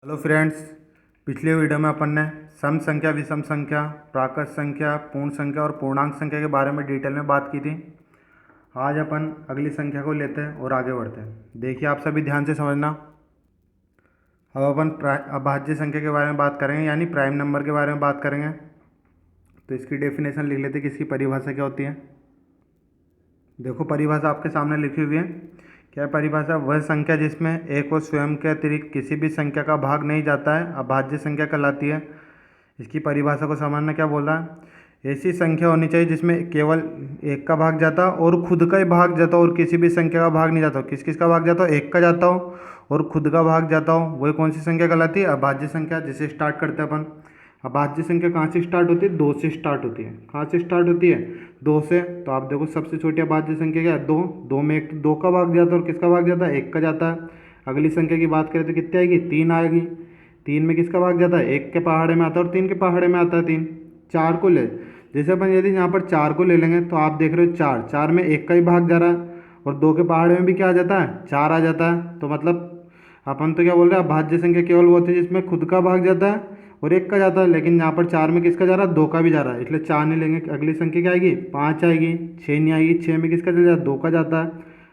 Hello friends, पिछले video में अपन ने सम संख्या, विषम संख्या, प्राकृत संख्या, पूर्ण संख्या और पूर्णांक संख्या के बारे में डिटेल में बात की थी। आज अपन अगली संख्या को लेते हैं और आगे बढ़ते हैं। देखिए, आप सभी ध्यान से समझना। अब अपन अभाज्य संख्या के बारे में बात करेंगे, यानी प्राइम नंबर के बारे में बात करेंगे। तो इसकी डेफिनेशन लिख लेते हैं कि इसकी परिभाषा क्या होती है। देखो, परिभाषा आपके सामने लिखी हुई है। क्या है परिभाषा? वह संख्या जिसमें एक और स्वयं के अतिरिक्त किसी भी संख्या का भाग नहीं जाता है अभाज्य संख्या कहलाती है। इसकी परिभाषा को समझना क्या बोल रहा है। ऐसी संख्या होनी चाहिए जिसमें केवल एक का भाग जाता हो और खुद का ही भाग जाता हो और किसी भी संख्या का भाग नहीं जाता हो। किस किस का भाग जाता हो? एक का जाता हो और खुद का भाग जाता हो। वही कौन सी संख्या कहलाती है? अभाज्य संख्या। जिसे स्टार्ट करते हैं अपन। अभाज्य संख्या कहाँ से स्टार्ट होती है? दो से स्टार्ट होती है। कहाँ से स्टार्ट होती है? दो से। तो आप देखो, सबसे छोटी अभाज्य संख्या क्या है? दो। दो में एक दो का भाग जाता है और किसका भाग जाता है? एक का जाता है। अगली संख्या की बात करें तो कितनी आएगी? तीन आएगी। तीन में किसका भाग जाता है? एक के पहाड़े में आता है और तीन के पहाड़े में आता है तीन। चार को ले, जैसे अपन यदि यहाँ पर चार को ले लेंगे तो आप देख रहे हो चार, चार में एक का ही भाग जा रहा है और दो के पहाड़े में भी क्या आ जाता है? चार आ जाता है। तो मतलब अपन तो क्या बोल रहे हैं, अभाज्य संख्या केवल वो होती है जिसमें खुद का भाग जाता है और एक का जाता है। लेकिन यहाँ पर चार में किसका जा रहा है? दो का भी जा रहा है, इसलिए चार नहीं लेंगे। अगली संख्या क्या आएगी? पाँच आएगी। छः नहीं आएगी। छः में किसका चल जाता है? दो का जाता है।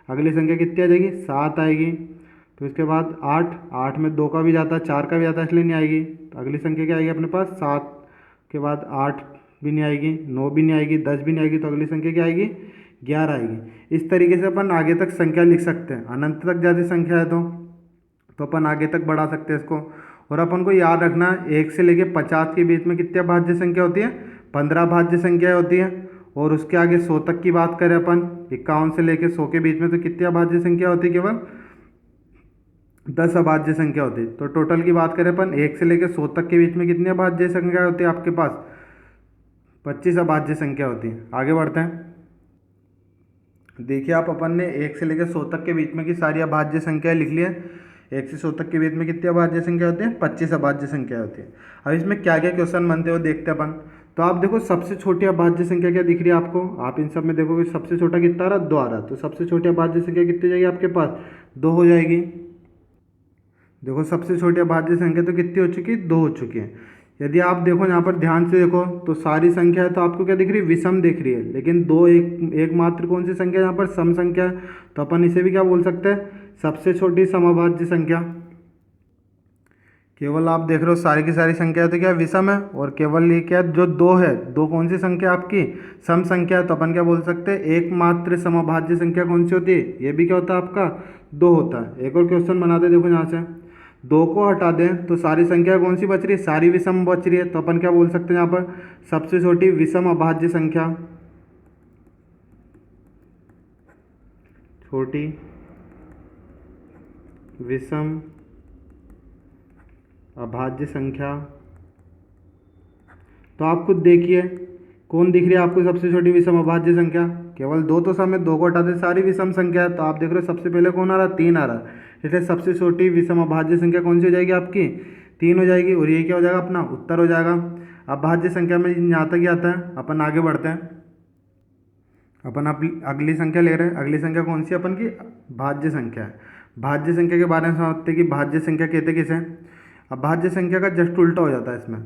अगली संख्या कितनी आ जाएगी? सात आएगी। तो इसके बाद आठ, आठ में दो का भी जाता है, चार का भी जाता है, इसलिए नहीं आएगी। तो अगली संख्या क्या आएगी अपने पास? सात के बाद आठ भी नहीं आएगी, नौ भी नहीं आएगी, दस भी नहीं आएगी। तो अगली संख्या क्या आएगी? ग्यारह आएगी। इस तरीके से अपन आगे तक संख्या लिख सकते हैं। अनंत तक जाती संख्या है तो अपन आगे तक बढ़ा सकते हैं इसको। और अपन को याद रखना, एक से लेके 50 के बीच में कितनी भाज्य संख्या होती है? 15 भाज्य संख्या होती है। और उसके आगे 100 तक की बात करें अपन, 51 से लेके 100 के बीच में, तो कितनी भाज्य संख्या होती है? केवल 10 अभाज्य संख्या होती है। तो टोटल की बात करें अपन, 1 से लेकर 100 तक के बीच में कितनी अभाज्य संख्या होती है आपके पास? 25 अभाज्य संख्या होती है। आगे बढ़ते हैं। देखिए, आप अपन ने 1 से लेकर 100 तक के बीच में की सारी अभाज्य संख्याएं लिख ली है। 1 से 100 तक के बीच में कितनी अभाज्य संख्या होती है? 25 अभाज्य संख्या होती है। अब इसमें क्या क्या क्वेश्चन बनते हैं वो देखते हैं अपन। तो आप देखो, सबसे छोटी अभाज्य संख्या क्या दिख रही है आपको? आप इन सब में देखोगे सबसे छोटा कितना आ रहा? दो आ रहा। तो सबसे छोटी अभाज्य संख्या कितनी जाएगी आपके पास? दो हो जाएगी। देखो, सबसे छोटी अभाज्य संख्या तो कितनी हो चुकी है? दो हो चुकी है। यदि आप देखो यहाँ पर ध्यान से देखो तो सारी संख्या है तो आपको क्या दिख रही है? विषम दिख रही है। लेकिन दो एकमात्र कौन सी संख्या है यहाँ पर? सम संख्या। तो अपन इसे भी क्या बोल सकते हैं? सबसे छोटी समअभाज्य संख्या। केवल आप देख रहे हो सारी की सारी संख्या है तो क्या विषम है, और केवल ये क्या जो दो है, दो कौन सी संख्या आपकी? सम संख्या है। तो अपन क्या बोल सकते हैं? एकमात्र समअभाज्य संख्या कौन सी होती है? ये भी क्या होता है आपका? दो होता है। एक और क्वेश्चन बनाते देखो, यहाँ से दो को हटा दें तो सारी संख्या कौन सी बच रही है? सारी विषम बच रही है। तो अपन क्या बोल सकते हैं यहाँ पर? सबसे छोटी विषम अभाज्य संख्या। छोटी विषम अभाज्य संख्या। तो आप खुद देखिए कौन दिख रही है आपको सबसे छोटी विषम अभाज्य संख्या? केवल दो तो सम है, दो को हटाते सारी विषम संख्या है। तो आप देख रहे हो सबसे पहले कौन आ रहा है? तीन आ रहा है। इसलिए सबसे छोटी विषम अभाज्य संख्या कौन सी हो जाएगी आपकी? तीन हो जाएगी। और ये क्या हो जाएगा? अपना उत्तर हो जाएगा। अभाज्य संख्या में यहाँ तक ही आता है। अपन आगे बढ़ते हैं। अपन अगली संख्या ले रहे हैं। अगली संख्या कौन सी अपन की? भाज्य संख्या है। भाज्य संख्या के बारे में समझते हैं कि भाज्य संख्या कहते किसे? अभाज्य संख्या का जस्ट उल्टा हो जाता है इसमें।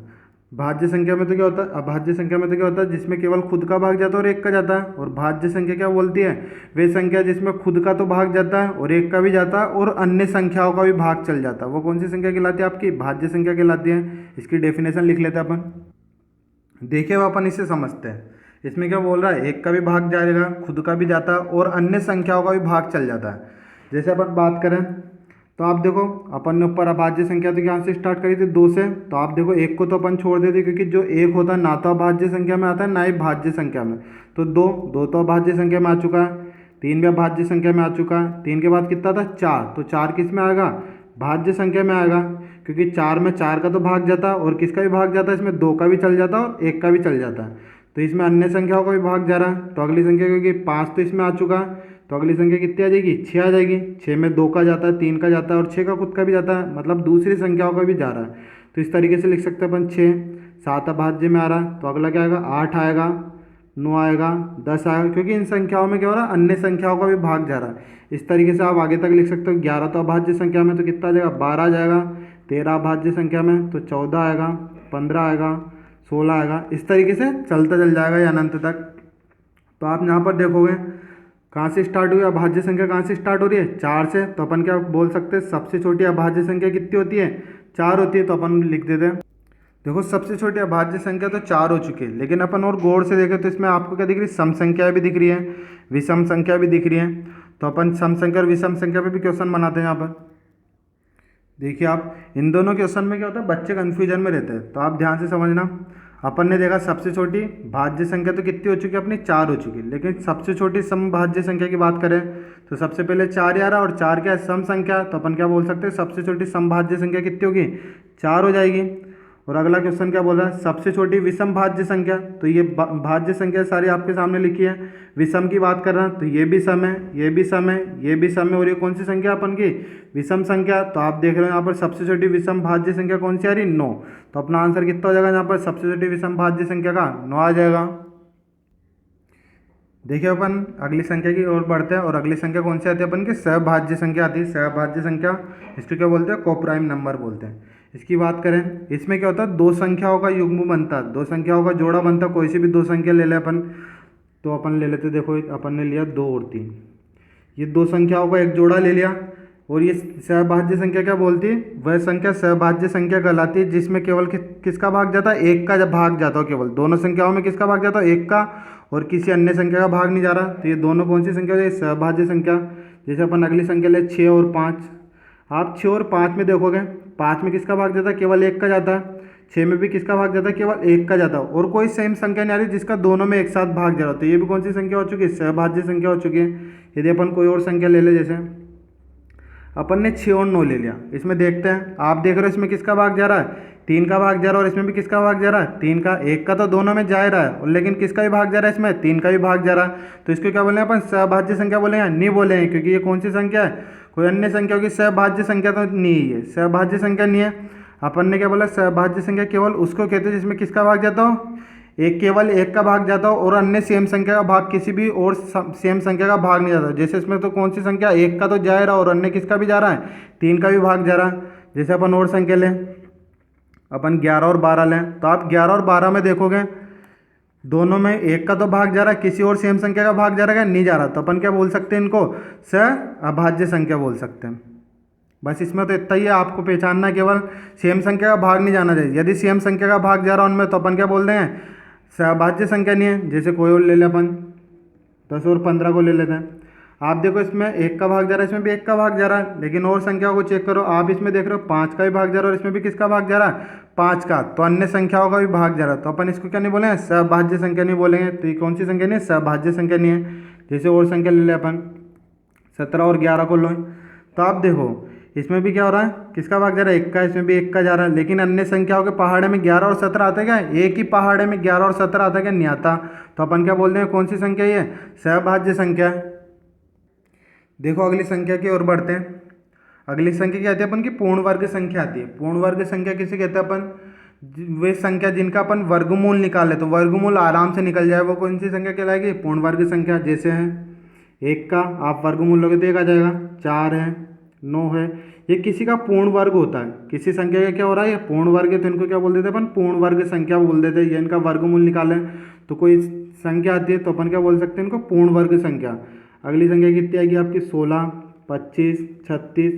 भाज्य संख्या में तो क्या होता है? अभाज्य संख्या में तो क्या होता है? जिसमें केवल खुद का भाग जाता है और एक का जाता है। और भाज्य संख्या क्या बोलती है? वे संख्या जिसमें खुद का तो भाग जाता है और एक का भी जाता है और अन्य संख्याओं का भी भाग चल जाता है, वो कौन सी संख्या कहलाती है आपकी? भाज्य संख्या कहलाती है। इसकी डेफिनेशन लिख लेते हैं अपन। देखिए, अब अपन इसे समझते हैं। इसमें क्या बोल रहा है? एक का भी भाग जाएगा, खुद का भी जाता है और अन्य संख्याओं का भी भाग चल जाता है। जैसे अपन बात करें तो आप देखो, अपन ने ऊपर अभाज्य संख्या तो यहाँ से स्टार्ट करी थी दो से। तो आप देखो, एक को तो अपन छोड़ देते क्योंकि जो एक होता है ना तो अभाज्य संख्या में आता है ना ही भाज्य संख्या में। तो दो, दो तो अभाज्य संख्या में आ चुका है। तीन भी अभाज्य संख्या में आ चुका है। तीन के बाद कितना था? चार। तो चार किस में आएगा? भाज्य संख्या में आएगा, क्योंकि चार में चार का तो भाग जाता है और किसका भी भाग जाता है? इसमें दो का भी चल जाता है और एक का भी चल जाता है। तो इसमें अन्य संख्याओं का भी भाग जा रहा है। तो अगली संख्या क्योंकि पाँच तो इसमें आ चुका है, तो अगली संख्या कितनी आ जाएगी? छः आ जाएगी। छः में दो का जाता है, तीन का जाता है और छः का खुद का भी जाता है, मतलब दूसरी संख्याओं का भी जा रहा है। तो इस तरीके से लिख सकते हैं अपन। छः, सात अभाज्य में आ रहा है तो अगला क्या आएगा? आठ आएगा, नौ आएगा, दस आएगा, क्योंकि इन संख्याओं में क्या हो रहा है? अन्य संख्याओं का भी भाग जा रहा है। इस तरीके से आप आगे तक लिख सकते हो। 11 तो अभाज्य संख्या में तो कितना आ जाएगा? 12 आ जाएगा। 13 अभाज्य संख्या में तो 14 आएगा, 15 आएगा, 16 आएगा। इस तरीके से चलता चल जाएगा या अनंत तक। तो आप यहाँ पर देखोगे कहाँ से स्टार्ट हुई अभाज्य संख्या, कहाँ से स्टार्ट हो रही है 4 से। तो अपन क्या बोल सकते हैं, सबसे छोटी अभाज्य संख्या कितनी होती है, 4 होती है। तो अपन लिख देते हैं, देखो सबसे छोटी अभाज्य संख्या तो 4 हो चुकी है, लेकिन अपन और गौर से देखें तो इसमें आपको क्या दिख रही है, सम संख्या भी दिख रही है, विषम संख्या भी दिख रही है। तो अपन सम संख्या और विषम संख्या पे भी क्वेश्चन बनाते हैं यहाँ पर। देखिए आप, इन दोनों क्वेश्चन में क्या होता है, बच्चे कन्फ्यूजन में रहते हैं। तो आप ध्यान से समझना। अपन ने देखा सबसे छोटी भाज्य संख्या तो कितनी हो चुकी है अपनी, 4 हो चुकी है। लेकिन सबसे छोटी समभाज्य संख्या की बात करें तो सबसे पहले 4 आ रहा है, और 4 क्या है, सम संख्या। तो अपन क्या बोल सकते हैं, सबसे छोटी समभाज्य संख्या कितनी होगी, 4 हो जाएगी। और अगला क्वेश्चन क्या बोल रहा है, सबसे छोटी विषम भाज्य संख्या। तो ये भाज्य संख्या सारी आपके सामने लिखी है, विषम की बात कर रहा है। तो ये भी सम है, ये भी सम है, ये भी सम है, और ये कौन सी संख्या अपन की, विषम संख्या। तो आप देख रहे हो यहाँ पर सबसे छोटी विषम भाज्य संख्या कौन सी आ रही, 9। तो अपना आंसर कितना हो जाएगा यहाँ पर, सबसे छोटी विषम भाज्य संख्या का 9 आ जाएगा। देखिए अपन अगली संख्या की ओर बढ़ते हैं, और अगली संख्या कौन सी आती है अपन की, सहभाज्य संख्या आती है। सहभाज्य संख्या, इसको क्या बोलते हैं, कोप्राइम नंबर बोलते हैं। इसकी बात करें, इसमें क्या होता है, दो संख्याओं का युग्म बनता है, दो संख्याओं का जोड़ा बनता है। कोई सी भी दो संख्या ले ले अपन, तो अपन ले लेते, देखो अपन ने लिया 2 और 3, ये दो संख्याओं का एक जोड़ा ले लिया। और ये सहभाज्य संख्या क्या बोलती है, वह संख्या सहभाज्य संख्या कहलाती है जिसमें केवल किसका भाग जाता है, 1 का जब भाग जाता हो। केवल दोनों संख्याओं में किसका भाग जाता है, 1 का, और किसी अन्य संख्या का भाग नहीं जा रहा। तो ये दोनों कौन सी संख्या है, सहभाज्य संख्या। जैसे अपन अगली संख्या ले 6 और 5, आप 6 और 5 में देखोगे, 5 में किसका भाग जाता है, केवल 1 का जाता है। 6 में भी किसका भाग जाता है, केवल 1 का जाता है। और कोई सेम संख्या नहीं आ रही जिसका दोनों में एक साथ भाग जा रहा हो। तो ये भी कौन सी संख्या हो चुकी है, सहभाज्य संख्या हो चुकी है। यदि अपन कोई और संख्या ले ले, जैसे अपन ने 6 और 9 ले लिया, इसमें देखते हैं, आप देख रहे हो इसमें किसका भाग जा रहा है, 3 का भाग जा रहा है। और इसमें भी किसका भाग जा रहा है, 3 का। 1 का तो दोनों में जा रहा है, और लेकिन किसका भी भाग जा रहा है, इसमें 3 का भी भाग जा रहा है। तो इसको क्या बोलेंगे अपन, सहभाज्य संख्या बोलेंगे, नहीं बोलेंगे, क्योंकि ये कौन सी संख्या है, कोई अन्य संख्या होगी। सहभाज्य संख्या तो नहीं है, सहभाज्य संख्या नहीं है। अपन ने क्या बोला, सहभाज्य संख्या केवल उसको कहते हैं जिसमें किसका भाग जाता हो, एक, केवल 1 का भाग जाता हो, और अन्य सेम संख्या का भाग किसी भी और सेम संख्या का भाग नहीं जाता। जैसे इसमें तो कौन सी संख्या, 1 का तो जा रहा है, और अन्य किसका भी जा रहा है, 3 का भी भाग जा रहा है। जैसे अपन और संख्या लें, अपन 11 और 12 लें, तो आप 11 और 12 में देखोगे दोनों में 1 का तो भाग जा रहा है, किसी और सेम संख्या का भाग जा रहा है, नहीं जा रहा। तो अपन क्या बोल सकते हैं, इनको सहअभाज्य संख्या बोल सकते हैं। बस इसमें तो इतना ही है, आपको पहचानना है, केवल सेम संख्या का भाग नहीं जाना चाहिए। यदि सेम संख्या का भाग जा रहा है उनमें, तो अपन क्या बोल रहे हैं, सहभाज्य संख्या नहीं है। जैसे कोई और ले ले अपन, 10 और 15 को ले लेते हैं। आप देखो इसमें 1 का भाग जा रहा है, इसमें भी 1 का भाग जा रहा है, लेकिन और संख्याओं को चेक करो, आप इसमें देख रहे हो 5 का भी भाग जा रहा है, और इसमें भी किसका भाग जा रहा है, 5 का। तो अन्य संख्याओं का भी भाग जा रहा है। तो अपन इसको क्या नहीं बोलेंगे, सहभाज्य संख्या नहीं बोलेंगे। तो ये कौन सी संख्या नहीं है, सहभाज्य संख्या नहीं है। जैसे और संख्या ले ले अपन, 17 और 11 को लो, तो आप देखो इसमें भी क्या हो रहा है, किसका भाग जा रहा है, 1 का, इसमें भी 1 का जा रहा है। लेकिन अन्य संख्याओं के पहाड़े में 11 और 17 आते क्या, एक ही पहाड़े में 11 और 17 आता क्या, नहीं आता। तो अपन क्या बोलते हैं, कौन सी संख्या ये, सहभाज्य संख्या। देखो अगली संख्या की ओर बढ़ते हैं। अगली संख्या क्या आती है अपन की, पूर्ण वर्ग संख्या आती है। पूर्ण वर्ग संख्या किसे कहते हैं अपन, वे संख्या जिनका अपन वर्गमूल निकाले तो वर्गमूल आराम से निकल जाए, वो कौन सी संख्या कहलाएगी, पूर्ण वर्ग संख्या। जैसे है 1 का आप वर्गमूल लोगे तो 1 आ जाएगा, 4 है, 9 है, ये किसी का पूर्ण वर्ग होता है। किसी संख्या का क्या हो रहा है, ये पूर्ण वर्ग है, तो इनको क्या बोल देते हैं अपन, पूर्ण वर्ग संख्या बोल देते हैं। ये इनका वर्गमूल निकालें तो कोई संख्या आती है, तो अपन क्या बोल सकते हैं, इनको पूर्ण वर्ग संख्या। अगली संख्या कितनी आएगी आपकी, 16, 25, 36,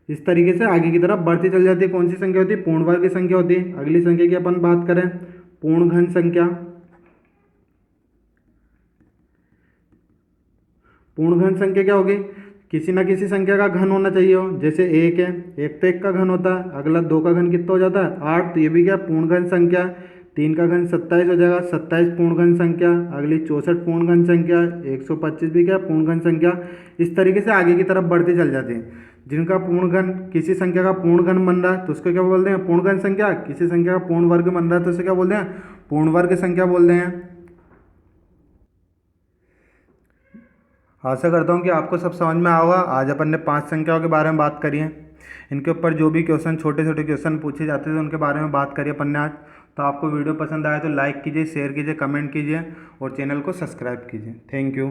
इस तरीके से आगे की तरफ बढ़ती चल जाती है। कौन सी संख्या होती है, पूर्ण वर्ग संख्या होती है। अगली संख्या की अपन बात करें, पूर्ण घन संख्या। पूर्ण घन संख्या क्या होगी, किसी ना किसी संख्या का घन होना चाहिए हो। जैसे 1 है, 1 तो 1 का घन होता है, अगला 2 का घन कितना हो जाता है, 8, तो ये भी क्या पूर्ण घन संख्या। 3 का घन 27 हो जाएगा, 27 पूर्ण घन संख्या। अगली 64 पूर्ण घन संख्या, 125 भी क्या पूर्ण घन संख्या। इस तरीके से आगे की तरफ बढ़ती चल जाती है। जिनका पूर्ण घन किसी संख्या का पूर्ण घन बन रहा है तो उसको क्या बोलते हैं, पूर्ण घन संख्या। किसी संख्या का पूर्ण वर्ग बन रहा है तो उसे क्या बोलते हैं, पूर्ण वर्ग संख्या बोलते हैं। आशा करता हूँ कि आपको सब समझ में आएगा। आज अपन ने 5 संख्याओं के बारे में बात करी है। इनके ऊपर जो भी क्वेश्चन, छोटे छोटे क्वेश्चन पूछे जाते थे उनके बारे में बात करिए अपन ने आज। तो आपको वीडियो पसंद आए तो लाइक कीजिए, शेयर कीजिए, कमेंट कीजिए और चैनल को सब्सक्राइब कीजिए। Thank you.